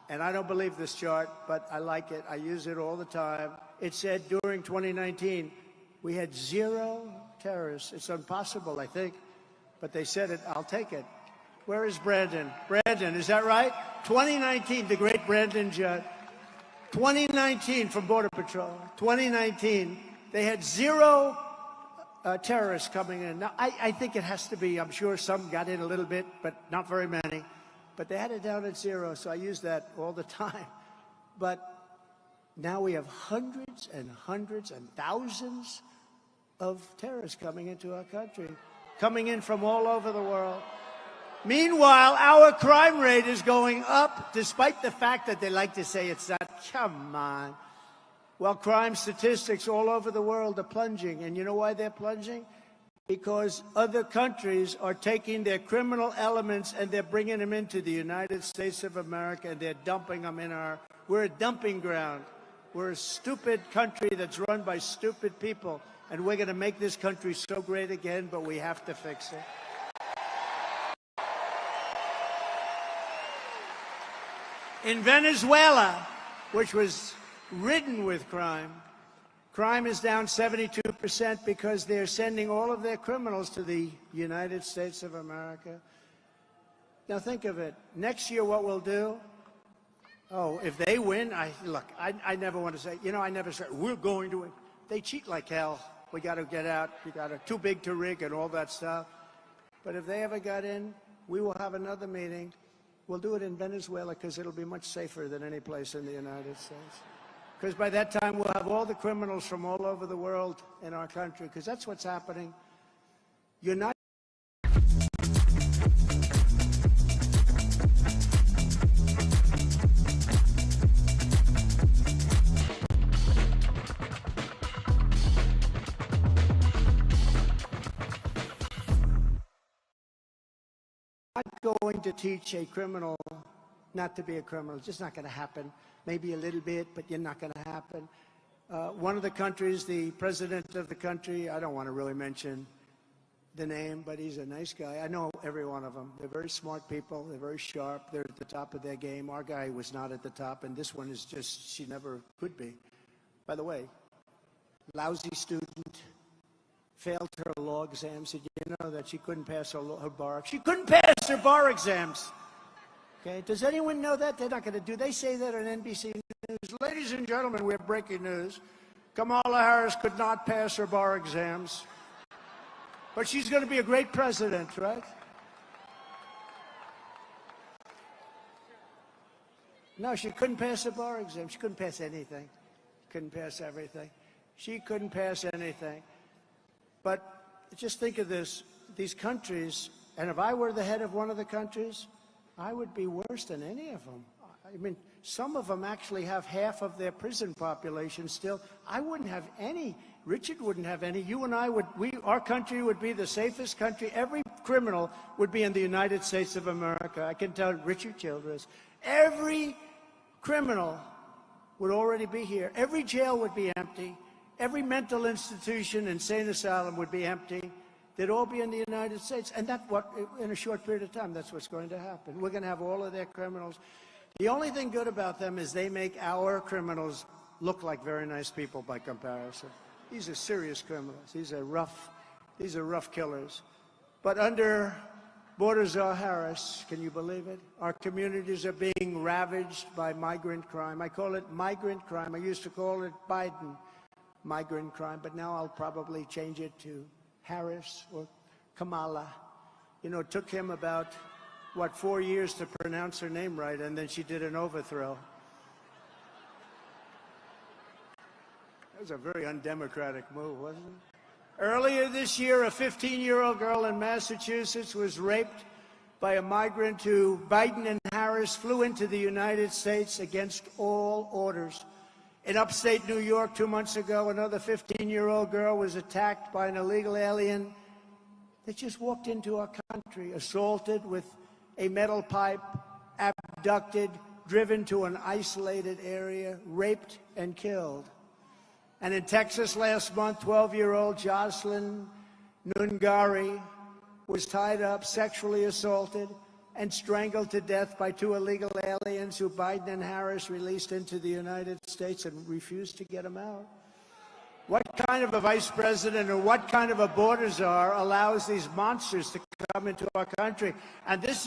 and I don't believe this chart, but I like it. I use it all the time. It said during 2019, we had 0 terrorists. It's impossible, I think, but they said it. I'll take it. Where is Brandon? Brandon, is that right? 2019, the great Brandon Judd. 2019 from Border Patrol. 2019, they had 0 terrorists coming in. Now, I think it has to be, I'm sure some got in a little bit, but not very many. But they had it down at 0, so I use that all the time. But now we have hundreds and hundreds and thousands of terrorists coming into our country, coming in from all over the world. Meanwhile, our crime rate is going up, despite the fact that they like to say it's not. Come on. Well, crime statistics all over the world are plunging. And you know why they're plunging? Because other countries are taking their criminal elements and they're bringing them into the United States of America, and they're dumping them in we're a dumping ground. We're a stupid country that's run by stupid people, and we're going to make this country so great again, but we have to fix it. In Venezuela, which was ridden with crime, crime is down 72% because they're sending all of their criminals to the United States of America. Now think of it. Next year, what we'll do? Oh, if they win, I never want to say, I never say, we're going to win. They cheat like hell. We got to get out. We got to, too big to rig and all that stuff. But if they ever got in, we will have another meeting. We'll do it in Venezuela because it'll be much safer than any place in the United States. Because by that time, we'll have all the criminals from all over the world in our country, because that's what's happening. You're not going to teach a criminal not to be a criminal. It's just not going to happen. Maybe a little bit, but you're not going to happen. One of the countries, the president of the country, I don't want to really mention the name, but he's a nice guy. I know every one of them. They're very smart people. They're very sharp. They're at the top of their game. Our guy was not at the top, and this one is just, she never could be. By the way, lousy student, failed her law exams. Did you know that she couldn't pass her bar? She couldn't pass her bar exams. Okay, does anyone know that? They're not going to do. They say that on NBC News. Ladies and gentlemen, we have breaking news. Kamala Harris could not pass her bar exams. But she's going to be a great president, right? No, she couldn't pass her bar exam. She couldn't pass anything. Couldn't pass everything. She couldn't pass anything. But just think of this, these countries, and if I were the head of one of the countries, I would be worse than any of them. I mean, some of them actually have half of their prison population still. I wouldn't have any. Richard wouldn't have any. You and I would, our country would be the safest country. Every criminal would be in the United States of America. I can tell Richard Childress. Every criminal would already be here. Every jail would be empty. Every mental institution, insane asylum would be empty. They'd all be in the United States. And that's what, in a short period of time, that's what's going to happen. We're going to have all of their criminals. The only thing good about them is they make our criminals look like very nice people by comparison. These are serious criminals. These are rough killers. But under Border Czar Harris, can you believe it? Our communities are being ravaged by migrant crime. I call it migrant crime. I used to call it Biden migrant crime, but now I'll probably change it to Harris or Kamala. You know, it took him about, 4 years to pronounce her name right, and then she did an overthrow. That was a very undemocratic move, wasn't it? Earlier this year, a 15-year-old girl in Massachusetts was raped by a migrant who Biden and Harris flew into the United States against all orders. In upstate New York 2 months ago, another 15-year-old girl was attacked by an illegal alien that just walked into our country, assaulted with a metal pipe, abducted, driven to an isolated area, raped and killed. And in Texas last month, 12-year-old Jocelyn Nungari was tied up, sexually assaulted, and strangled to death by 2 illegal aliens who Biden and Harris released into the United States and refused to get them out? What kind of a vice president or what kind of a border czar allows these monsters to come into our country? And this